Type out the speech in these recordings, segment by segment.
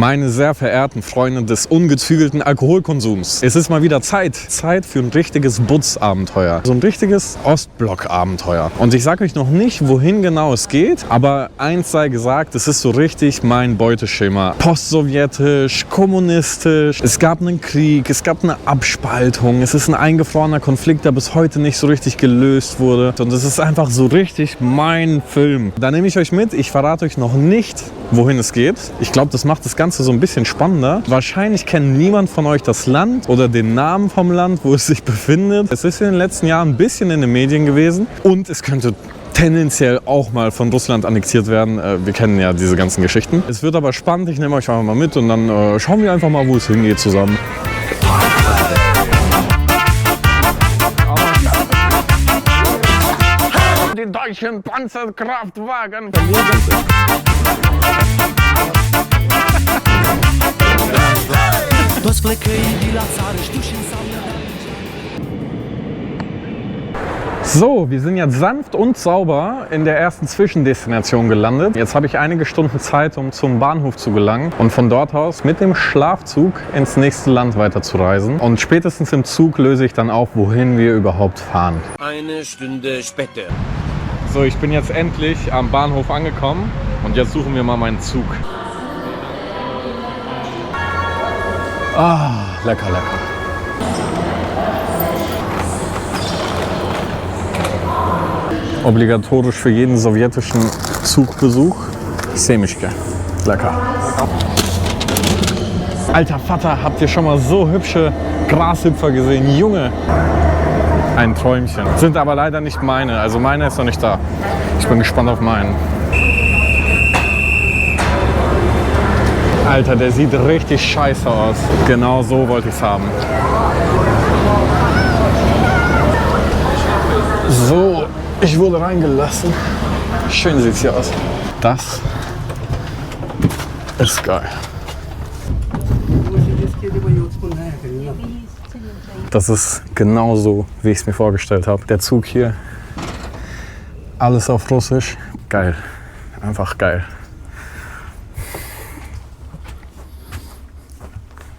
Meine sehr verehrten Freunde des ungezügelten Alkoholkonsums. Es ist mal wieder Zeit für ein richtiges Butz-Abenteuer. So ein richtiges Ostblock-Abenteuer. Und ich sage euch noch nicht, wohin genau es geht, aber eins sei gesagt, es ist so richtig mein Beuteschema. Postsowjetisch, kommunistisch, es gab einen Krieg, es gab eine Abspaltung, es ist ein eingefrorener Konflikt, der bis heute nicht so richtig gelöst wurde. Und es ist einfach so richtig mein Film. Da nehme ich euch mit, ich verrate euch noch nicht, wohin es geht. Ich glaube, das macht das Ganze so ein bisschen spannender. Wahrscheinlich kennt niemand von euch das Land oder den Namen vom Land, wo es sich befindet. Es ist in den letzten Jahren ein bisschen in den Medien gewesen und es könnte tendenziell auch mal von Russland annektiert werden. Wir kennen ja diese ganzen Geschichten. Es wird aber spannend, ich nehme euch einfach mal mit und dann schauen wir einfach mal, wo es hingeht zusammen. Die deutschen Panzerkraftwagen. So, wir sind jetzt sanft und sauber in der ersten Zwischendestination gelandet. Jetzt habe ich einige Stunden Zeit, um zum Bahnhof zu gelangen und von dort aus mit dem Schlafzug ins nächste Land weiterzureisen. Und spätestens im Zug löse ich dann auf, wohin wir überhaupt fahren. Eine Stunde später. So, ich bin jetzt endlich am Bahnhof angekommen und jetzt suchen wir mal meinen Zug. Ah, lecker, lecker. Obligatorisch für jeden sowjetischen Zugbesuch Semischke. Lecker. Alter Vater, habt ihr schon mal so hübsche Grashüpfer gesehen? Junge! Ein Träumchen. Sind aber leider nicht meine. Also meine ist noch nicht da. Ich bin gespannt auf meinen. Alter, der sieht richtig scheiße aus. Genau so wollte ich es haben. So, ich wurde reingelassen. Schön sieht es hier aus. Das ist geil. Das ist genauso, wie ich es mir vorgestellt habe. Der Zug hier, alles auf Russisch. Geil, einfach geil.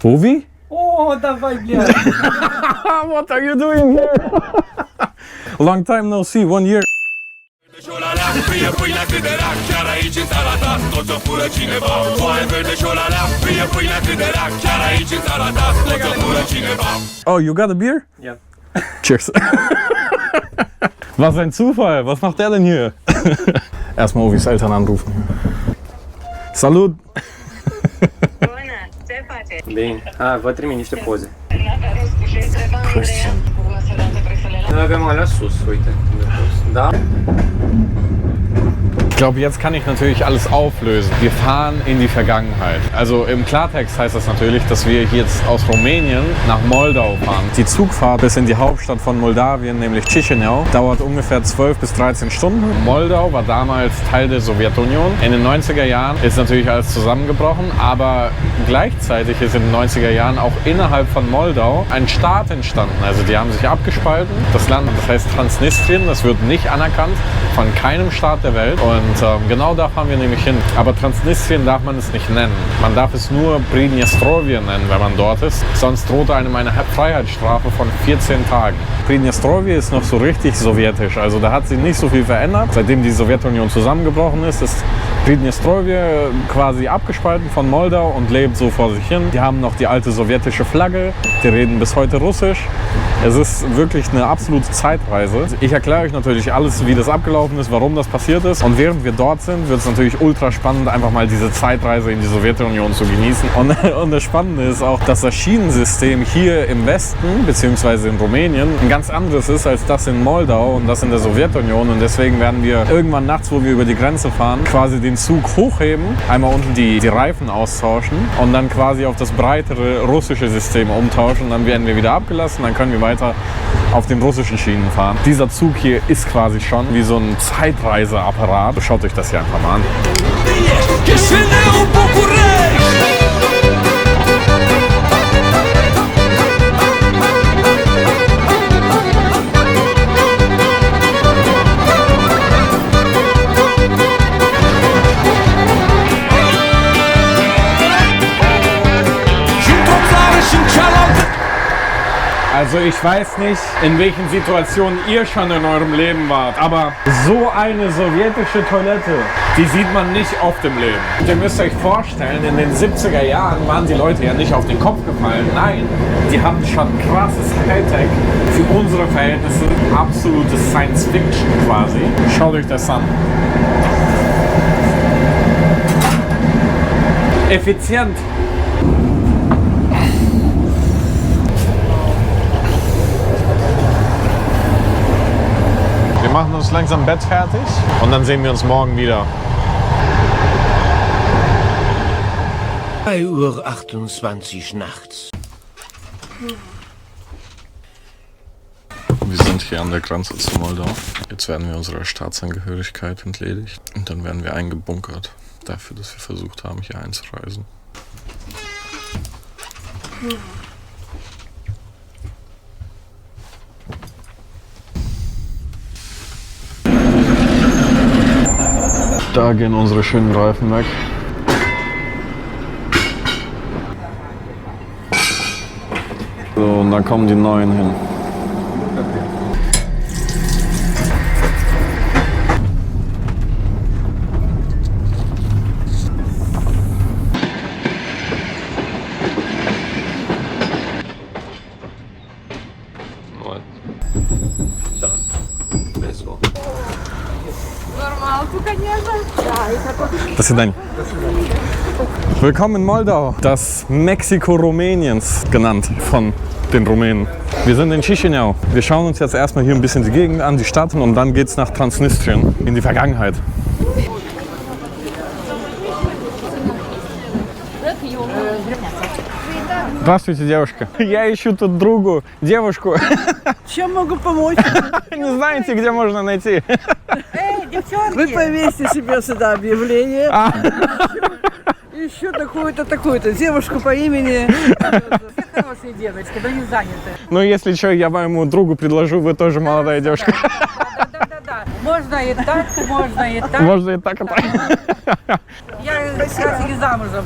Bovi? Oh, давай, блядь. What are you doing here? Long time no see, 1 year. Oh, you got a beer? Ja. Cheers. Was ein Zufall, was macht der denn hier? Erstmal Ovis Eltern anrufen. Salut. Bine. Vă trimit niște poze. Noi avem alea sus, uite. Da? Ich glaube, jetzt kann ich natürlich alles auflösen. Wir fahren in die Vergangenheit. Also im Klartext heißt das natürlich, dass wir jetzt aus Rumänien nach Moldau fahren. Die Zugfahrt bis in die Hauptstadt von Moldawien, nämlich Chișinău, dauert ungefähr 12 bis 13 Stunden. Moldau war damals Teil der Sowjetunion. In den 90er Jahren ist natürlich alles zusammengebrochen, aber gleichzeitig ist in den 90er Jahren auch innerhalb von Moldau ein Staat entstanden. Also die haben sich abgespalten. Das Land, das heißt Transnistrien, das wird nicht anerkannt von keinem Staat der Welt. Und genau da fahren wir nämlich hin. Aber Transnistrien darf man es nicht nennen. Man darf es nur Pridnestrovje nennen, wenn man dort ist. Sonst droht einem eine Freiheitsstrafe von 14 Tagen. Pridnestrovje ist noch so richtig sowjetisch. Also da hat sich nicht so viel verändert. Seitdem die Sowjetunion zusammengebrochen ist, ist Pridnestrovje quasi abgespalten von Moldau und lebt so vor sich hin. Die haben noch die alte sowjetische Flagge. Die reden bis heute Russisch. Es ist wirklich eine absolute Zeitreise. Ich erkläre euch natürlich alles, wie das abgelaufen ist, warum das passiert ist. Und während wir dort sind, wird es natürlich ultra spannend, einfach mal diese Zeitreise in die Sowjetunion zu genießen. Und das Spannende ist auch, dass das Schienensystem hier im Westen, beziehungsweise in Rumänien, ein ganz anderes ist als das in Moldau und das in der Sowjetunion. Und deswegen werden wir irgendwann nachts, wo wir über die Grenze fahren, quasi den Zug hochheben, einmal unten die Reifen austauschen und dann quasi auf das breitere russische System umtauschen. Dann werden wir wieder abgelassen, dann können wir weiter auf den russischen Schienen fahren. Dieser Zug hier ist quasi schon wie so ein Zeitreiseapparat. Schaut euch das hier einfach mal an. Also ich weiß nicht, in welchen Situationen ihr schon in eurem Leben wart, aber so eine sowjetische Toilette, die sieht man nicht oft im Leben. Und ihr müsst euch vorstellen, in den 70er Jahren waren die Leute ja nicht auf den Kopf gefallen. Nein, die hatten schon krasses Hightech. Für unsere Verhältnisse absolutes Science-Fiction quasi. Schaut euch das an. Effizient. Wir machen uns langsam Bett fertig und dann sehen wir uns morgen wieder. 3:28 Uhr nachts. Wir sind hier an der Grenze zu Moldau. Jetzt werden wir unserer Staatsangehörigkeit entledigt und dann werden wir eingebunkert dafür, dass wir versucht haben, hier einzureisen. Da gehen unsere schönen Reifen weg. So, und da kommen die neuen hin. До свидания. Willkommen in Moldau, das Mexiko Rumäniens genannt von den Rumänen. Wir sind in Chișinău. Wir schauen uns jetzt erstmal hier ein bisschen die Gegend an, die Stadt, und dann geht's nach Transnistrien, in die Vergangenheit. Здравствуйте, девушка. Я ищу тут другу, девушку. Чем могу помочь? Не знаете, где можно найти? Вы повесьте себе сюда объявление. Ищу такую-то, такую-то девушку по имени. Все хорошие девочки, но не заняты. Ну, если что, я моему другу предложу, вы тоже молодая девушка. Да. Можно и так, можно и так. Можно и так, и так. Я как раз и замужем.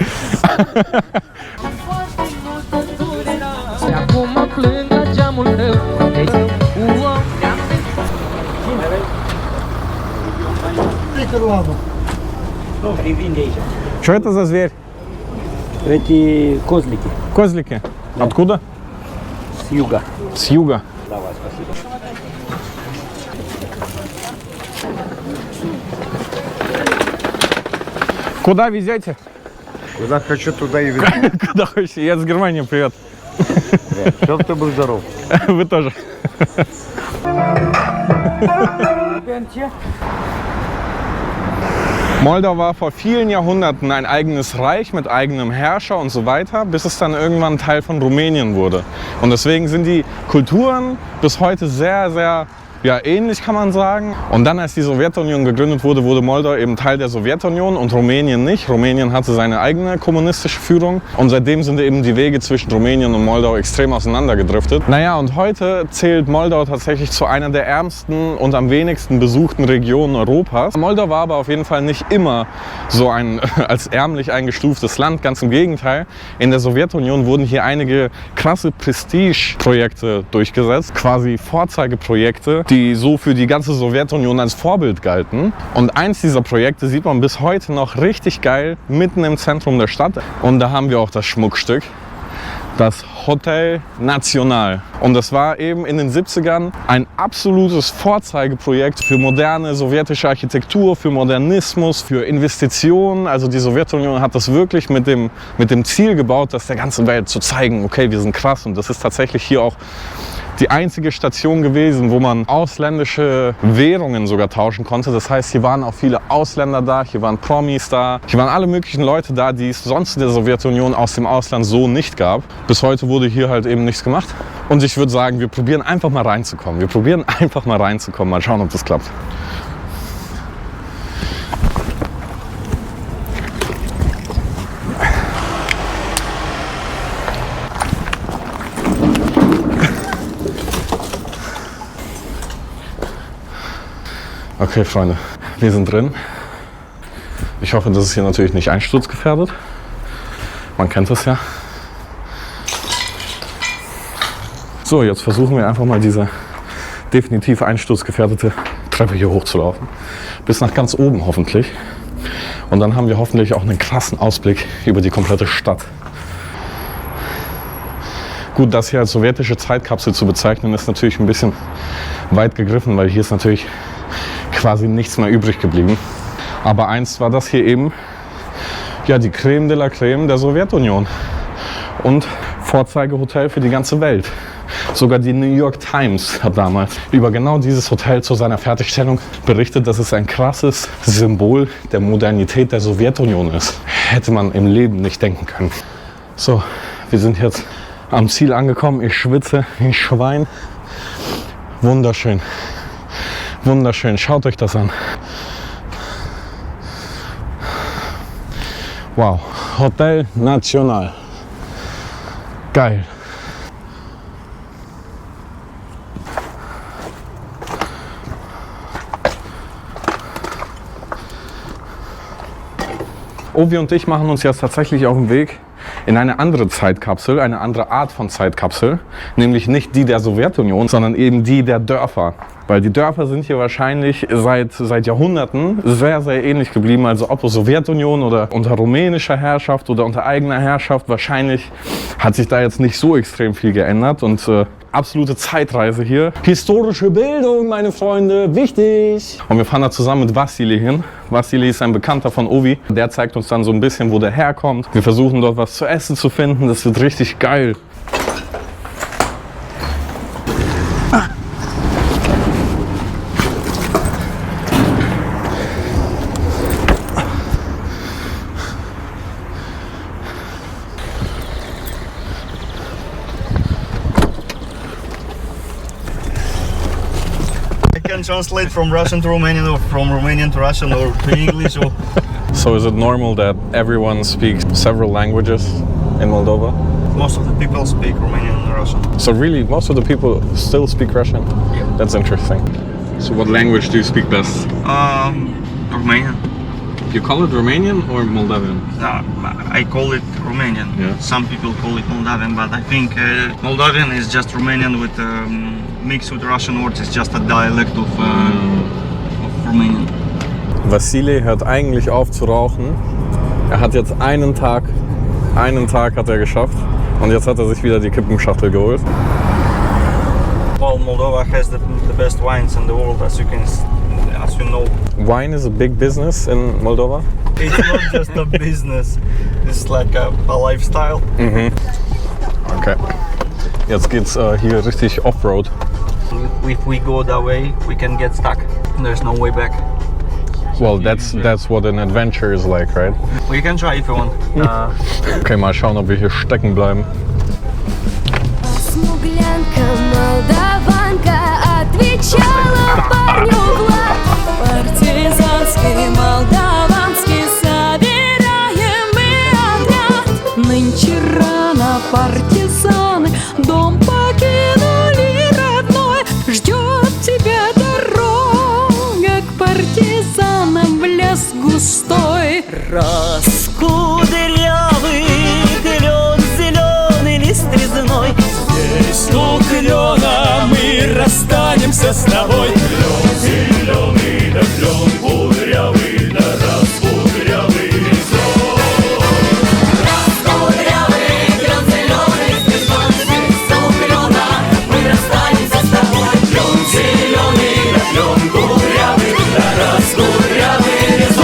Что это за зверь? Эти козлики Козлики. Откуда? с юга. С юга. Давай, спасибо. Куда везете? Куда хочу, туда и веду. Куда хочете? Я с Германии, привет. Чтоб ты был здоров. Вы тоже. Moldau war vor vielen Jahrhunderten ein eigenes Reich mit eigenem Herrscher und so weiter, bis es dann irgendwann Teil von Rumänien wurde. Und deswegen sind die Kulturen bis heute sehr, sehr ähnlich, kann man sagen. Und dann, als die Sowjetunion gegründet wurde, wurde Moldau eben Teil der Sowjetunion und Rumänien nicht. Rumänien hatte seine eigene kommunistische Führung und seitdem sind eben die Wege zwischen Rumänien und Moldau extrem auseinandergedriftet. Naja, und heute zählt Moldau tatsächlich zu einer der ärmsten und am wenigsten besuchten Regionen Europas. Moldau war aber auf jeden Fall nicht immer so ein als ärmlich eingestuftes Land, ganz im Gegenteil. In der Sowjetunion wurden hier einige krasse Prestigeprojekte durchgesetzt, quasi Vorzeigeprojekte, die so für die ganze Sowjetunion als Vorbild galten. Und eins dieser Projekte sieht man bis heute noch richtig geil mitten im Zentrum der Stadt. Und da haben wir auch das Schmuckstück, das Hotel Nacional. Und das war eben in den 70ern ein absolutes Vorzeigeprojekt für moderne sowjetische Architektur, für Modernismus, für Investitionen. Also die Sowjetunion hat das wirklich mit dem Ziel gebaut, das der ganzen Welt zu zeigen, okay, wir sind krass. Und das ist tatsächlich hier auch die einzige Station gewesen, wo man ausländische Währungen sogar tauschen konnte. Das heißt, hier waren auch viele Ausländer da, hier waren Promis da, hier waren alle möglichen Leute da, die es sonst in der Sowjetunion aus dem Ausland so nicht gab. Bis heute wurde hier halt eben nichts gemacht. Und ich würde sagen, wir probieren einfach mal reinzukommen. Mal schauen, ob das klappt. Okay, Freunde, wir sind drin. Ich hoffe, das ist hier natürlich nicht einsturzgefährdet. Man kennt das ja. So, jetzt versuchen wir einfach mal diese definitiv einsturzgefährdete Treppe hier hochzulaufen. Bis nach ganz oben hoffentlich. Und dann haben wir hoffentlich auch einen krassen Ausblick über die komplette Stadt. Gut, das hier als sowjetische Zeitkapsel zu bezeichnen, ist natürlich ein bisschen weit gegriffen, weil hier ist natürlich quasi nichts mehr übrig geblieben. Aber einst war das hier eben ja, die Creme de la Creme der Sowjetunion und Vorzeigehotel für die ganze Welt. Sogar die New York Times hat damals über genau dieses Hotel zu seiner Fertigstellung berichtet, dass es ein krasses Symbol der Modernität der Sowjetunion ist. Hätte man im Leben nicht denken können. So, wir sind jetzt am Ziel angekommen. Ich schwitze wie ein Schwein. Wunderschön. Wunderschön. Schaut euch das an. Wow. Hotel Nacional. Geil. Ovi und ich machen uns jetzt tatsächlich auf den Weg in eine andere Zeitkapsel, eine andere Art von Zeitkapsel, nämlich nicht die der Sowjetunion, sondern eben die der Dörfer. Weil die Dörfer sind hier wahrscheinlich seit Jahrhunderten sehr, sehr ähnlich geblieben. Also ob Sowjetunion oder unter rumänischer Herrschaft oder unter eigener Herrschaft, wahrscheinlich hat sich da jetzt nicht so extrem viel geändert. Und absolute Zeitreise hier. Historische Bildung, meine Freunde, wichtig! Und wir fahren da zusammen mit Vassili hin. Vassili ist ein Bekannter von Ovi. Der zeigt uns dann so ein bisschen, wo der herkommt. Wir versuchen dort was zu essen zu finden. Das wird richtig geil. I can translate from Russian to Romanian or from Romanian to Russian or to English. Or... So is it normal that everyone speaks several languages in Moldova? Most of the people speak Romanian and Russian. So really, most of the people still speak Russian? Yeah. That's interesting. So what language do you speak best? Romanian. You call it Romanian or Moldavian? I call it Romanian. Yeah. Some people call it Moldavian, but I think Moldavian is just Romanian with mixed with Russian words. It's just a dialect of Romanian. Vassili hört eigentlich auf zu rauchen. Er hat jetzt einen Tag hat er geschafft und jetzt hat er sich wieder die Kippenschachtel geholt. Well, Moldova has the best wines in the world, as you know. Wine is a big business in Moldova. It's not just a business, it's like a lifestyle. Mhm. Okay. Jetzt geht's hier richtig Offroad. If we go that way, we can get stuck. There's no way back. Well, that's what an adventure is like, right? Well, you can try if you want. Okay, mal schauen, ob wir hier stecken bleiben. Смуглянка, молдаванка, отвечала парню в лоб. Партизанский, молдаванский, собираем мы отряд. Нынче рано партизаны дом покинули родной. Ждет тебя дорога к партизанам в лес густой. Раскудрявый клен, зеленый лист резной. Здесь у клена мы расстанемся с тобой. Клен зеленый, да клен кудрявый, да раскудрявый резной. Раскудрявый клен, зеленый лист резной. Здесь у клена мы расстанемся с тобой. Клен зеленый, да клен кудрявый, да раскудрявый резной.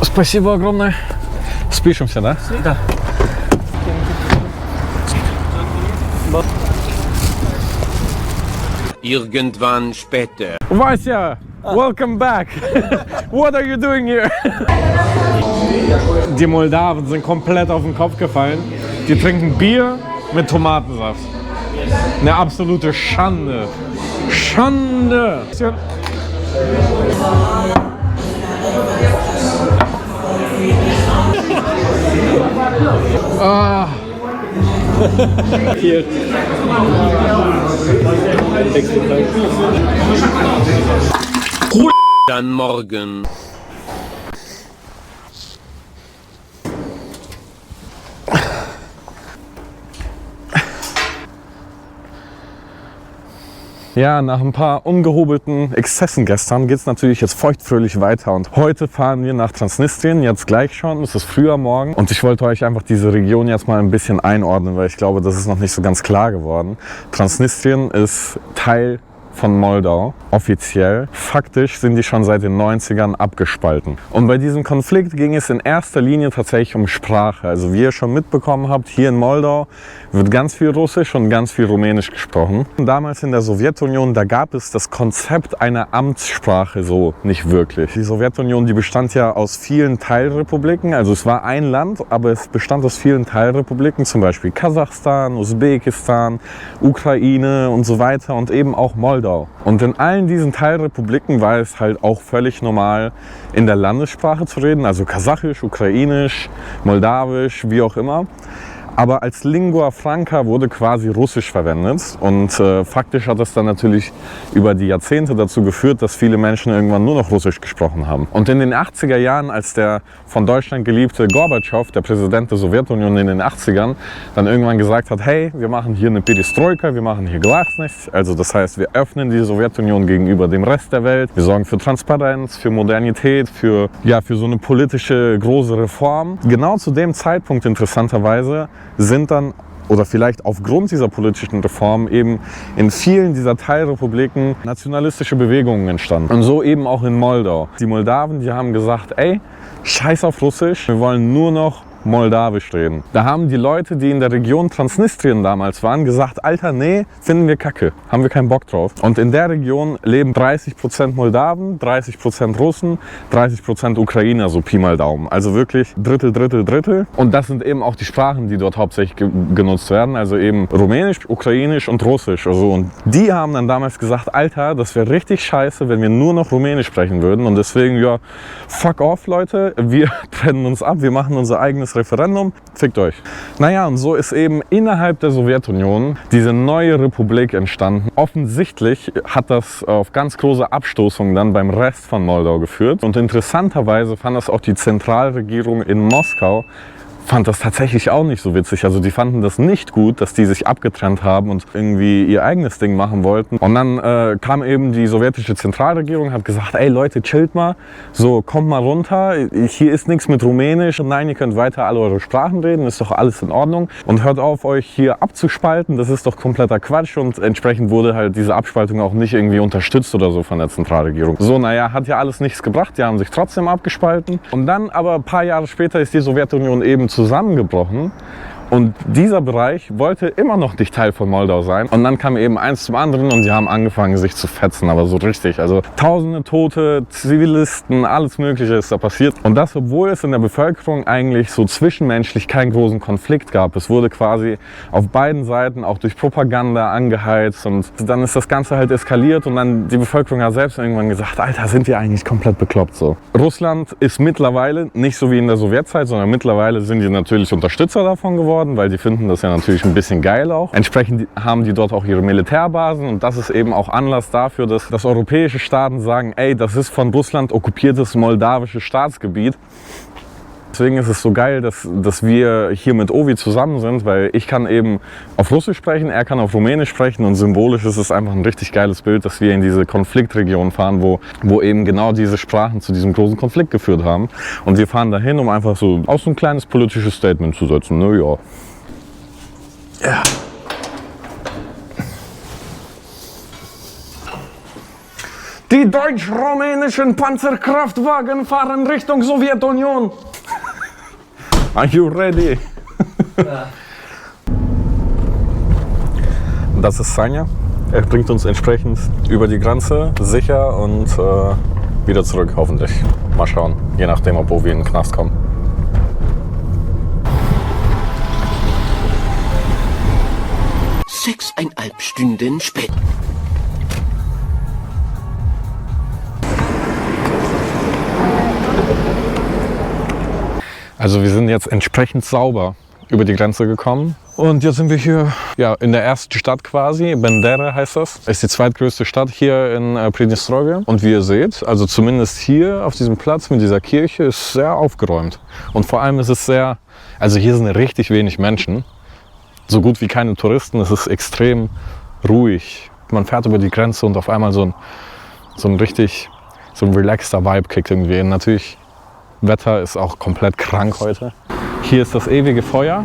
Спасибо огромное. Спишемся, да? Да. Irgendwann später. Вася, welcome back. What are you doing here? Die Moldawen sind komplett auf den Kopf gefallen. Die trinken Bier mit Tomatensaft. Eine absolute Schande. Schande! Ah. Dann morgen. Ja, nach ein paar ungehobelten Exzessen gestern geht es natürlich jetzt feuchtfröhlich weiter und heute fahren wir nach Transnistrien, jetzt gleich schon, es ist früh am Morgen und ich wollte euch einfach diese Region jetzt mal ein bisschen einordnen, weil ich glaube, das ist noch nicht so ganz klar geworden. Transnistrien ist Teil von Moldau, offiziell. Faktisch sind die schon seit den 90ern abgespalten. Und bei diesem Konflikt ging es in erster Linie tatsächlich um Sprache. Also wie ihr schon mitbekommen habt, hier in Moldau wird ganz viel Russisch und ganz viel Rumänisch gesprochen. Damals in der Sowjetunion, da gab es das Konzept einer Amtssprache so nicht wirklich. Die Sowjetunion, die bestand ja aus vielen Teilrepubliken. Also es war ein Land, aber es bestand aus vielen Teilrepubliken, zum Beispiel Kasachstan, Usbekistan, Ukraine und so weiter und eben auch Moldau. Und in allen diesen Teilrepubliken war es halt auch völlig normal, in der Landessprache zu reden, also Kasachisch, Ukrainisch, Moldawisch, wie auch immer. Aber als Lingua Franca wurde quasi Russisch verwendet und faktisch hat das dann natürlich über die Jahrzehnte dazu geführt, dass viele Menschen irgendwann nur noch Russisch gesprochen haben. Und in den 80er Jahren, als der von Deutschland geliebte Gorbatschow, der Präsident der Sowjetunion in den 80ern, dann irgendwann gesagt hat, hey, wir machen hier eine Perestroika, wir machen hier Glasnost, also das heißt, wir öffnen die Sowjetunion gegenüber dem Rest der Welt, wir sorgen für Transparenz, für Modernität, für so eine politische große Reform. Genau zu dem Zeitpunkt interessanterweise sind dann, oder vielleicht aufgrund dieser politischen Reform, eben in vielen dieser Teilrepubliken nationalistische Bewegungen entstanden. Und so eben auch in Moldau. Die Moldawen, die haben gesagt, ey, scheiß auf Russisch, wir wollen nur noch Moldawisch reden. Da haben die Leute, die in der Region Transnistrien damals waren, gesagt, Alter, nee, finden wir kacke, haben wir keinen Bock drauf. Und in der Region leben 30% Moldawen, 30% Russen, 30% Ukrainer, so Pi mal Daumen. Also wirklich Drittel, Drittel, Drittel. Und das sind eben auch die Sprachen, die dort hauptsächlich genutzt werden. Also eben Rumänisch, Ukrainisch und Russisch. Also, und die haben dann damals gesagt, Alter, das wäre richtig scheiße, wenn wir nur noch Rumänisch sprechen würden. Und deswegen, ja, fuck off, Leute, wir trennen uns ab, wir machen unser eigenes Referendum, fickt euch. Naja, und so ist eben innerhalb der Sowjetunion diese neue Republik entstanden. Offensichtlich hat das auf ganz große Abstoßungen dann beim Rest von Moldau geführt. Und interessanterweise fand das auch die Zentralregierung in Moskau, fand das tatsächlich auch nicht so witzig. Also die fanden das nicht gut, dass die sich abgetrennt haben und irgendwie ihr eigenes Ding machen wollten. Und dann kam eben die sowjetische Zentralregierung, hat gesagt, ey Leute, chillt mal, so kommt mal runter, hier ist nichts mit Rumänisch, nein, ihr könnt weiter alle eure Sprachen reden, ist doch alles in Ordnung. Und hört auf, euch hier abzuspalten, das ist doch kompletter Quatsch. Und entsprechend wurde halt diese Abspaltung auch nicht irgendwie unterstützt oder so von der Zentralregierung. So, naja, hat ja alles nichts gebracht, die haben sich trotzdem abgespalten. Und dann aber ein paar Jahre später ist die Sowjetunion eben zusammengebrochen und dieser Bereich wollte immer noch nicht Teil von Moldau sein. Und dann kam eben eins zum anderen und die haben angefangen, sich zu fetzen, aber so richtig. Also tausende Tote, Zivilisten, alles Mögliche ist da passiert. Und das, obwohl es in der Bevölkerung eigentlich so zwischenmenschlich keinen großen Konflikt gab. Es wurde quasi auf beiden Seiten auch durch Propaganda angeheizt und dann ist das Ganze halt eskaliert und dann die Bevölkerung hat selbst irgendwann gesagt, Alter, sind wir eigentlich komplett bekloppt so. Russland ist mittlerweile nicht so wie in der Sowjetzeit, sondern mittlerweile sind die natürlich Unterstützer davon geworden, weil die finden das ja natürlich ein bisschen geil auch. Entsprechend haben die dort auch ihre Militärbasen und das ist eben auch Anlass dafür, dass europäische Staaten sagen, ey, das ist von Russland okkupiertes moldawisches Staatsgebiet. Deswegen ist es so geil, dass wir hier mit Ovi zusammen sind, weil ich kann eben auf Russisch sprechen, er kann auf Rumänisch sprechen und symbolisch ist es einfach ein richtig geiles Bild, dass wir in diese Konfliktregion fahren, wo eben genau diese Sprachen zu diesem großen Konflikt geführt haben. Und wir fahren dahin, um einfach so auch so ein kleines politisches Statement zu setzen. Ne? Ja. Ja. Die deutsch-rumänischen Panzerkraftwagen fahren Richtung Sowjetunion. Are you ready? Ja. Das ist Sanja. Er bringt uns entsprechend über die Grenze sicher und wieder zurück, hoffentlich. Mal schauen, je nachdem, ob wir in den Knast kommen. Sechseinhalb Stunden später. Also wir sind jetzt entsprechend sauber über die Grenze gekommen. Und jetzt sind wir hier in der ersten Stadt quasi, Bendera heißt das. Ist die zweitgrößte Stadt hier in Pridnestrovje. Und wie ihr seht, also zumindest hier auf diesem Platz mit dieser Kirche ist sehr aufgeräumt. Und vor allem ist es also hier sind richtig wenig Menschen. So gut wie keine Touristen, es ist extrem ruhig. Man fährt über die Grenze und auf einmal so ein relaxter Vibe kickt irgendwie hin. Natürlich, Wetter ist auch komplett krank heute. Hier ist das ewige Feuer.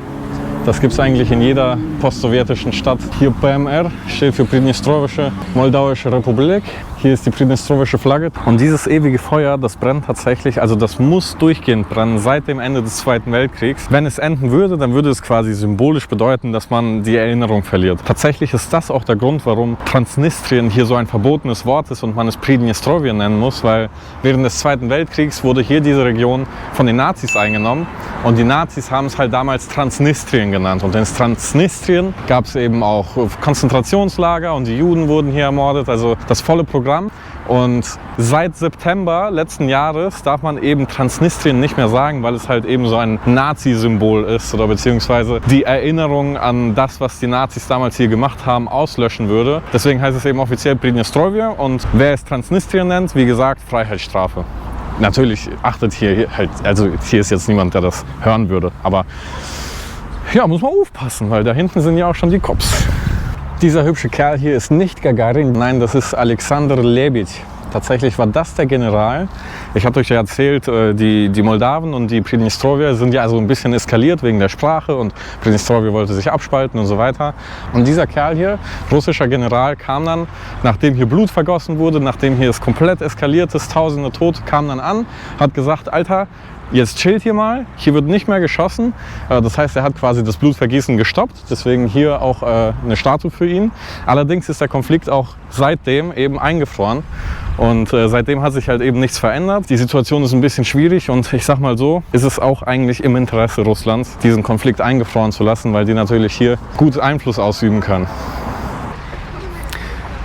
Das gibt es eigentlich in jeder postsowjetischen Stadt. Hier PMR steht für Pridnestrovische Moldauische Republik. Hier ist die Pridnestrovische Flagge. Und dieses ewige Feuer, das brennt tatsächlich, also das muss durchgehend brennen seit dem Ende des Zweiten Weltkriegs. Wenn es enden würde, dann würde es quasi symbolisch bedeuten, dass man die Erinnerung verliert. Tatsächlich ist das auch der Grund, warum Transnistrien hier so ein verbotenes Wort ist und man es Pridnestrovje nennen muss, weil während des Zweiten Weltkriegs wurde hier diese Region von den Nazis eingenommen und die Nazis haben es halt damals Transnistrien genannt. Und in Transnistrien gab es eben auch Konzentrationslager und die Juden wurden hier ermordet, also das volle Programm. Und seit September letzten Jahres darf man eben Transnistrien nicht mehr sagen, weil es halt eben so ein Nazi-Symbol ist oder beziehungsweise die Erinnerung an das, was die Nazis damals hier gemacht haben, auslöschen würde. Deswegen heißt es eben offiziell Pridnestrovje und wer es Transnistrien nennt, wie gesagt, Freiheitsstrafe. Natürlich achtet hier halt, also hier ist jetzt niemand, der das hören würde, aber ja, muss man aufpassen, weil da hinten sind ja auch schon die Cops. Dieser hübsche Kerl hier ist nicht Gagarin, nein, das ist Alexander Lebed. Tatsächlich war das der General. Ich habe euch ja erzählt, die Moldawen und die Pridnestrovje sind ja also ein bisschen eskaliert wegen der Sprache und Pridnestrovje wollte sich abspalten und so weiter. Und dieser Kerl hier, russischer General, kam dann, nachdem hier Blut vergossen wurde, nachdem hier es komplett eskaliert ist, tausende Tote, kam dann an, hat gesagt, Alter, jetzt chillt hier mal, hier wird nicht mehr geschossen. Das heißt, er hat quasi das Blutvergießen gestoppt, deswegen hier auch eine Statue für ihn. Allerdings ist der Konflikt auch seitdem eben eingefroren und seitdem hat sich halt eben nichts verändert. Die Situation ist ein bisschen schwierig und ich sag mal so, ist es auch eigentlich im Interesse Russlands, diesen Konflikt eingefroren zu lassen, weil die natürlich hier gut Einfluss ausüben können.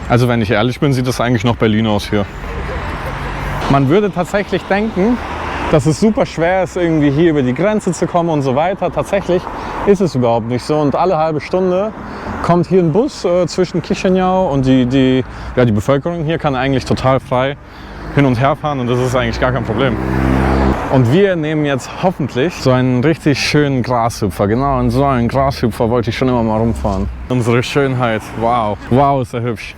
Also wenn ich ehrlich bin, sieht das eigentlich noch Berlin aus hier. Man würde tatsächlich denken, dass es super schwer ist, irgendwie hier über die Grenze zu kommen und so weiter. Tatsächlich ist es überhaupt nicht so. Und alle halbe Stunde kommt hier ein Bus zwischen Chișinău und die Bevölkerung hier kann eigentlich total frei hin und her fahren und das ist eigentlich gar kein Problem. Und wir nehmen jetzt hoffentlich so einen richtig schönen Grashüpfer. Genau, in so einen Grashüpfer wollte ich schon immer mal rumfahren. Unsere Schönheit, wow. Wow, ist er hübsch.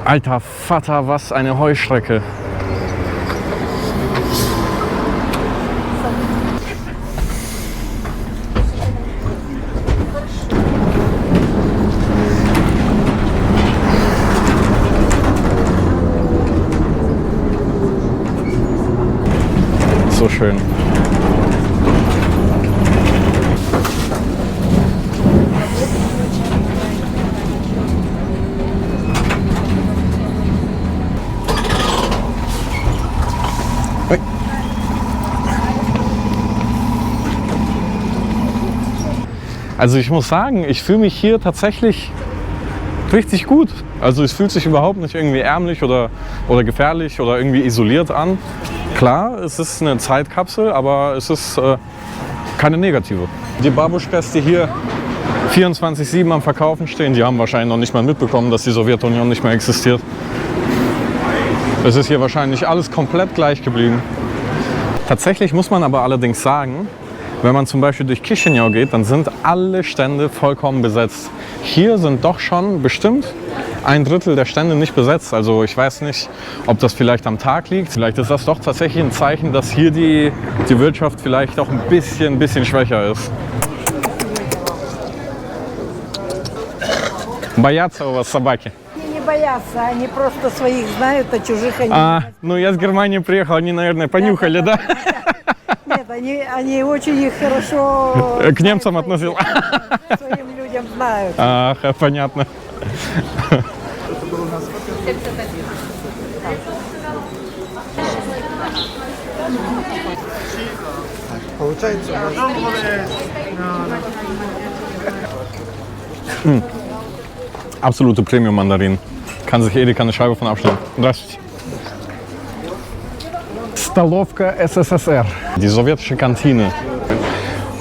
Alter Vater, was eine Heuschrecke. So schön. Also ich muss sagen, ich fühle mich hier tatsächlich richtig gut. Also es fühlt sich überhaupt nicht irgendwie ärmlich oder gefährlich oder irgendwie isoliert an. Klar, es ist eine Zeitkapsel, aber es ist keine negative. Die Babuschkas, die hier 24/7 am Verkaufen stehen, die haben wahrscheinlich noch nicht mal mitbekommen, dass die Sowjetunion nicht mehr existiert. Es ist hier wahrscheinlich alles komplett gleich geblieben. Tatsächlich muss man aber allerdings sagen, wenn man zum Beispiel durch Chișinău geht, dann sind alle Stände vollkommen besetzt. Hier sind doch schon bestimmt 1/3 der Stände nicht besetzt. Also ich weiß nicht, ob das vielleicht am Tag liegt. Vielleicht ist das doch tatsächlich ein Zeichen, dass hier die Wirtschaft vielleicht auch ein bisschen schwächer ist. Боятся у вас собаки? Не боятся, они просто своих знают, а чужих они... Ну я с Германии приехал, они, наверное, понюхали, да? Нет, они очень их хорошо... К немцам относил. Своим людям знают. Ах, понятно. Absolute Premium-Mandarinen. Kann sich Edeka eine Scheibe von abschneiden. Здравствуйте. Столовка СССР. Die sowjetische Kantine.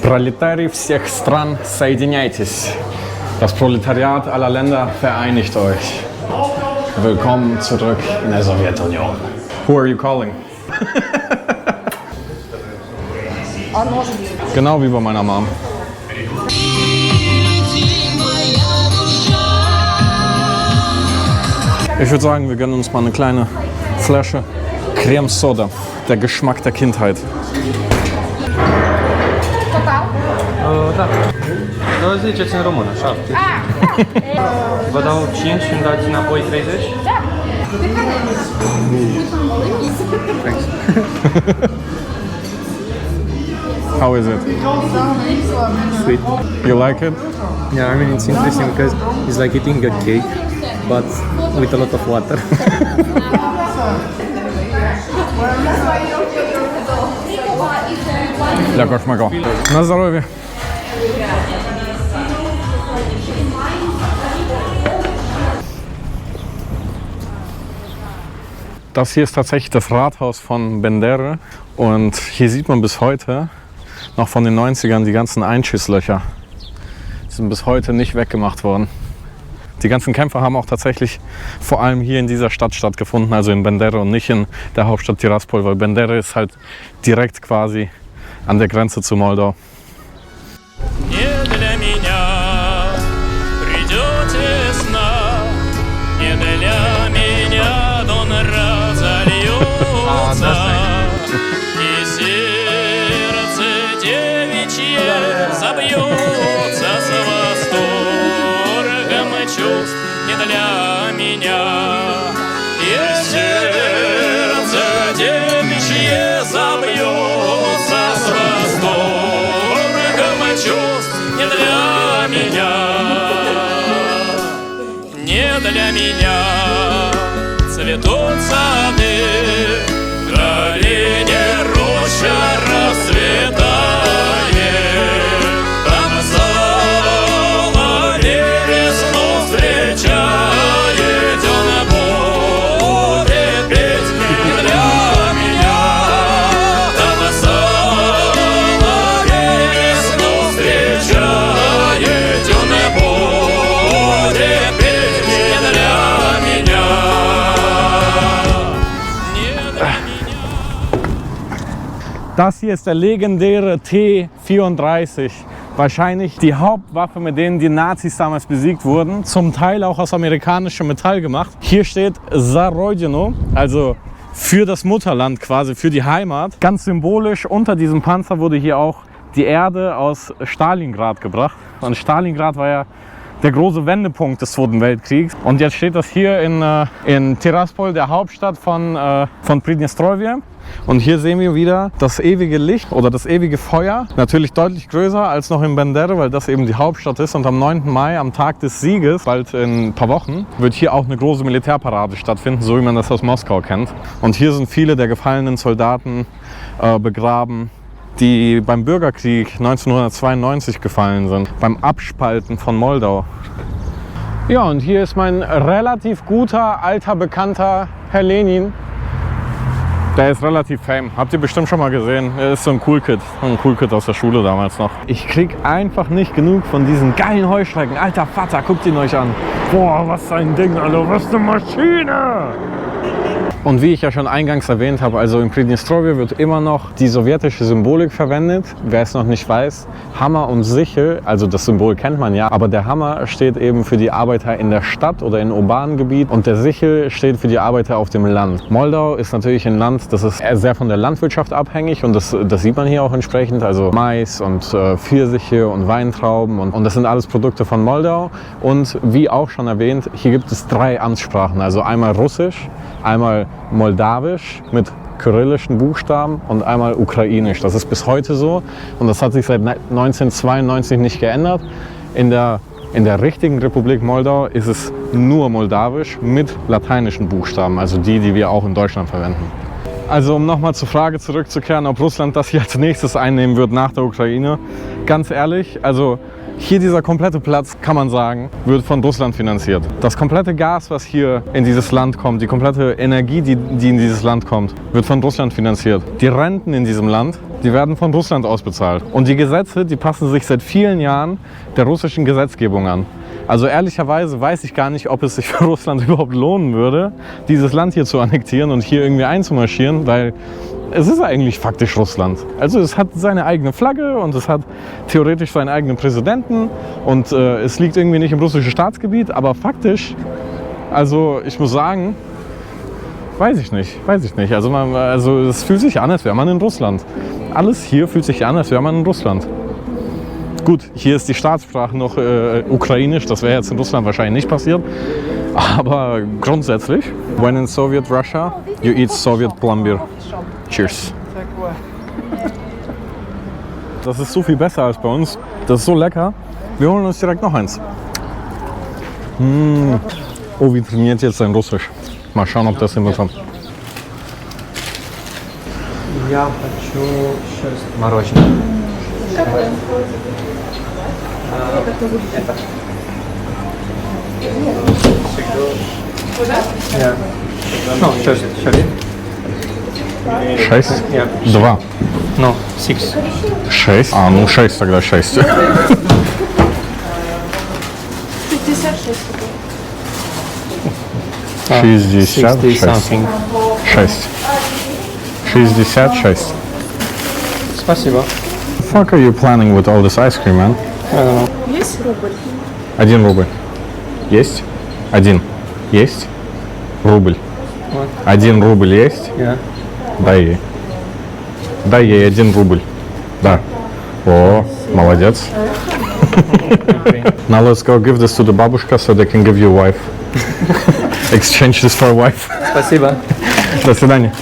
Proletarier всех стран, соединяйтесь. Das Proletariat aller Länder, vereinigt euch. Willkommen zurück in der Sowjetunion. Who are you calling? Genau wie bei meiner Mom. Ich würde sagen, wir gönnen uns mal eine kleine Flasche Creme Soda. Der Geschmack der Kindheit. Da. 20 în română, 7. Vă dau 5 și îmi dați înapoi 30? Da. How is it? Sweet. You like it? Yeah, I mean it's interesting because it's like eating a cake, but with a lot of water. Дякую, Шмако. На здоровье. Das hier ist tatsächlich das Rathaus von Bendera und hier sieht man bis heute noch von den 90ern die ganzen Einschusslöcher. Die sind bis heute nicht weggemacht worden. Die ganzen Kämpfe haben auch tatsächlich vor allem hier in dieser Stadt stattgefunden, also in Bendera und nicht in der Hauptstadt Tiraspol, weil Bendera ist halt direkt quasi an der Grenze zu Moldau. Для меня цветут сады, в долине роща расцветает, там соловей весну встречает, он будет петь для меня, там соловей весну встречает, он будет петь. Das hier ist der legendäre T-34. Wahrscheinlich die Hauptwaffe, mit denen die Nazis damals besiegt wurden. Zum Teil auch aus amerikanischem Metall gemacht. Hier steht Za Rodinu, also für das Mutterland quasi, für die Heimat. Ganz symbolisch, unter diesem Panzer wurde hier auch die Erde aus Stalingrad gebracht. Und Stalingrad war ja der große Wendepunkt des Zweiten Weltkriegs. Und jetzt steht das hier in Tiraspol, der Hauptstadt von Pridnestrovje. Und hier sehen wir wieder das ewige Licht oder das ewige Feuer. Natürlich deutlich größer als noch in Bendera, weil das eben die Hauptstadt ist. Und am 9. Mai, am Tag des Sieges, bald in ein paar Wochen, wird hier auch eine große Militärparade stattfinden, so wie man das aus Moskau kennt. Und hier sind viele der gefallenen Soldaten begraben, die beim Bürgerkrieg 1992 gefallen sind, beim Abspalten von Moldau. Ja, und hier ist mein relativ guter, alter, bekannter Herr Lenin. Der ist relativ fame. Habt ihr bestimmt schon mal gesehen. Er ist so ein Cool Kid aus der Schule damals noch. Ich krieg einfach nicht genug von diesen geilen Heuschrecken. Alter Vater, guckt ihn euch an. Boah, was ein Ding, Alter, was eine Maschine! Und wie ich ja schon eingangs erwähnt habe, also in Pridnestrovje wird immer noch die sowjetische Symbolik verwendet. Wer es noch nicht weiß, Hammer und Sichel, also das Symbol kennt man ja, aber der Hammer steht eben für die Arbeiter in der Stadt oder im urbanen Gebiet und der Sichel steht für die Arbeiter auf dem Land. Moldau ist natürlich ein Land, das ist sehr von der Landwirtschaft abhängig und das sieht man hier auch entsprechend. Also Mais und Pfirsiche und Weintrauben und das sind alles Produkte von Moldau. Und wie auch schon erwähnt, hier gibt es 3 Amtssprachen, also einmal Russisch, einmal Moldawisch mit kyrillischen Buchstaben und einmal Ukrainisch. Das ist bis heute so und das hat sich seit 1992 nicht geändert. In der richtigen Republik Moldau ist es nur Moldawisch mit lateinischen Buchstaben, also die wir auch in Deutschland verwenden. Also um nochmal zur Frage zurückzukehren, ob Russland das hier als nächstes einnehmen wird nach der Ukraine. Ganz ehrlich, also Hier dieser komplette Platz, kann man sagen, wird von Russland finanziert. Das komplette Gas, was hier in dieses Land kommt, die komplette Energie, die in dieses Land kommt, wird von Russland finanziert. Die Renten in diesem Land, die werden von Russland ausbezahlt. Und die Gesetze, die passen sich seit vielen Jahren der russischen Gesetzgebung an. Also ehrlicherweise weiß ich gar nicht, ob es sich für Russland überhaupt lohnen würde, dieses Land hier zu annektieren und hier irgendwie einzumarschieren, weil es ist eigentlich faktisch Russland. Also es hat seine eigene Flagge und es hat theoretisch seinen eigenen Präsidenten und es liegt irgendwie nicht im russischen Staatsgebiet, aber faktisch, also ich muss sagen, weiß ich nicht. Also es fühlt sich an, als wäre man in Russland. Alles hier fühlt sich an, als wäre man in Russland. Gut, hier ist die Staatssprache noch ukrainisch, das wäre jetzt in Russland wahrscheinlich nicht passiert. Aber grundsätzlich, when in Soviet Russia, you eat Soviet Plombier. Cheers. Das ist so viel besser als bei uns. Das ist so lecker. Wir holen uns direkt noch eins. Oh, wie trainiert jetzt sein Russisch? Mal schauen, ob das hinbekommt. Я хочу сейчас мороженое. Ja. No, 6. 6? Ja. 2. No, 6. 6? А, ну 6 тогда 6. 66. 60 6. 66. Спасибо. What the fuck are you planning with all this ice cream, man? I don't know. 1 рубль. Есть? 1. Есть? Рубль. 1 рубль есть? Yeah. Дай ей. Дай ей 1 рубль. Да. О, молодец. Now let's go give this to the babushka so they can give you a wife. Exchange this for a wife. Спасибо. До свидания.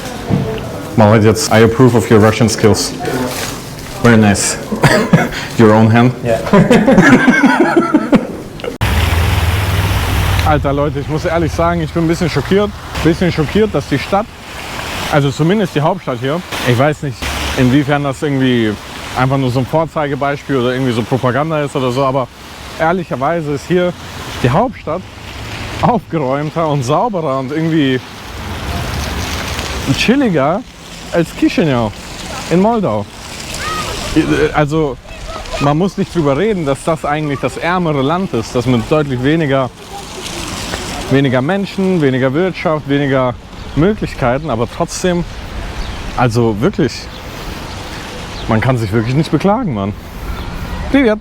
Молодец. I approve of your Russian skills. Very nice. Your own hand? Yeah. Alter Leute, ich muss ehrlich sagen, ich bin ein bisschen schockiert. Dass die Stadt, also zumindest die Hauptstadt hier, ich weiß nicht, inwiefern das irgendwie einfach nur so ein Vorzeigebeispiel oder irgendwie so Propaganda ist oder so, aber ehrlicherweise ist hier die Hauptstadt aufgeräumter und sauberer und irgendwie chilliger als Chișinău in Moldau. Also man muss nicht drüber reden, dass das eigentlich das ärmere Land ist, das mit deutlich weniger Menschen, weniger Wirtschaft, weniger Möglichkeiten, aber trotzdem, also wirklich, man kann sich wirklich nicht beklagen, Mann. Привет!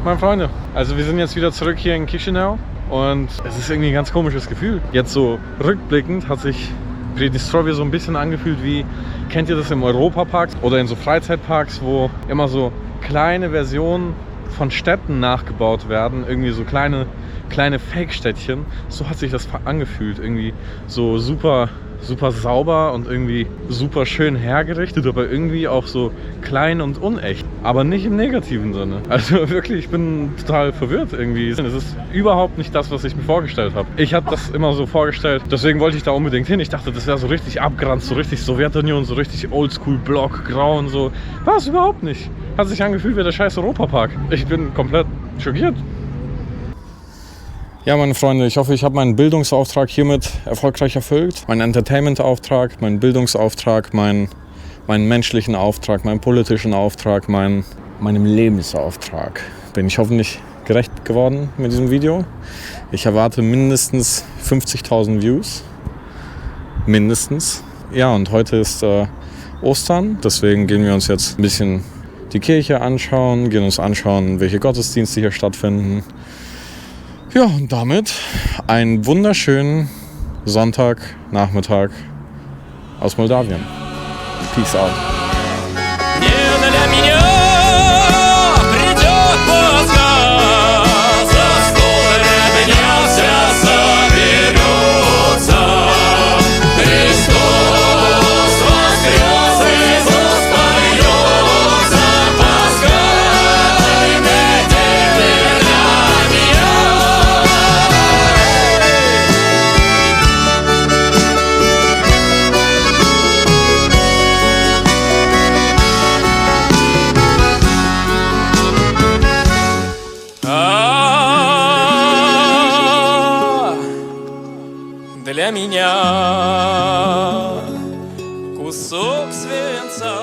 Meine Freunde, also wir sind jetzt wieder zurück hier in Chișinău und es ist irgendwie ein ganz komisches Gefühl. Jetzt so rückblickend hat sich Pridnestrovje so ein bisschen angefühlt wie, kennt ihr das im Europapark oder in so Freizeitparks, wo immer so kleine Versionen von Städten nachgebaut werden, irgendwie so kleine Fake-Städtchen. So hat sich das angefühlt, irgendwie so super sauber und irgendwie super schön hergerichtet, aber irgendwie auch so klein und unecht. Aber nicht im negativen Sinne. Also wirklich, ich bin total verwirrt irgendwie. Es ist überhaupt nicht das, was ich mir vorgestellt habe. Ich habe das immer so vorgestellt, deswegen wollte ich da unbedingt hin. Ich dachte, das wäre so richtig abgeranzt, so richtig Sowjetunion, so richtig Oldschool-Block, grau und so. War es überhaupt nicht. Hat sich angefühlt wie der scheiß Europapark. Ich bin komplett schockiert. Ja, meine Freunde, ich hoffe, ich habe meinen Bildungsauftrag hiermit erfolgreich erfüllt. Meinen Entertainment-Auftrag, meinen Bildungsauftrag, meinen menschlichen Auftrag, meinen politischen Auftrag, meinem Lebensauftrag. Bin ich hoffentlich gerecht geworden mit diesem Video. Ich erwarte mindestens 50.000 Views. Mindestens. Ja, und heute ist Ostern, deswegen gehen wir uns jetzt ein bisschen die Kirche anschauen, gehen uns anschauen, welche Gottesdienste hier stattfinden. Ja, und damit einen wunderschönen Sonntagnachmittag aus Moldawien. Peace out. для меня. Кусок свинца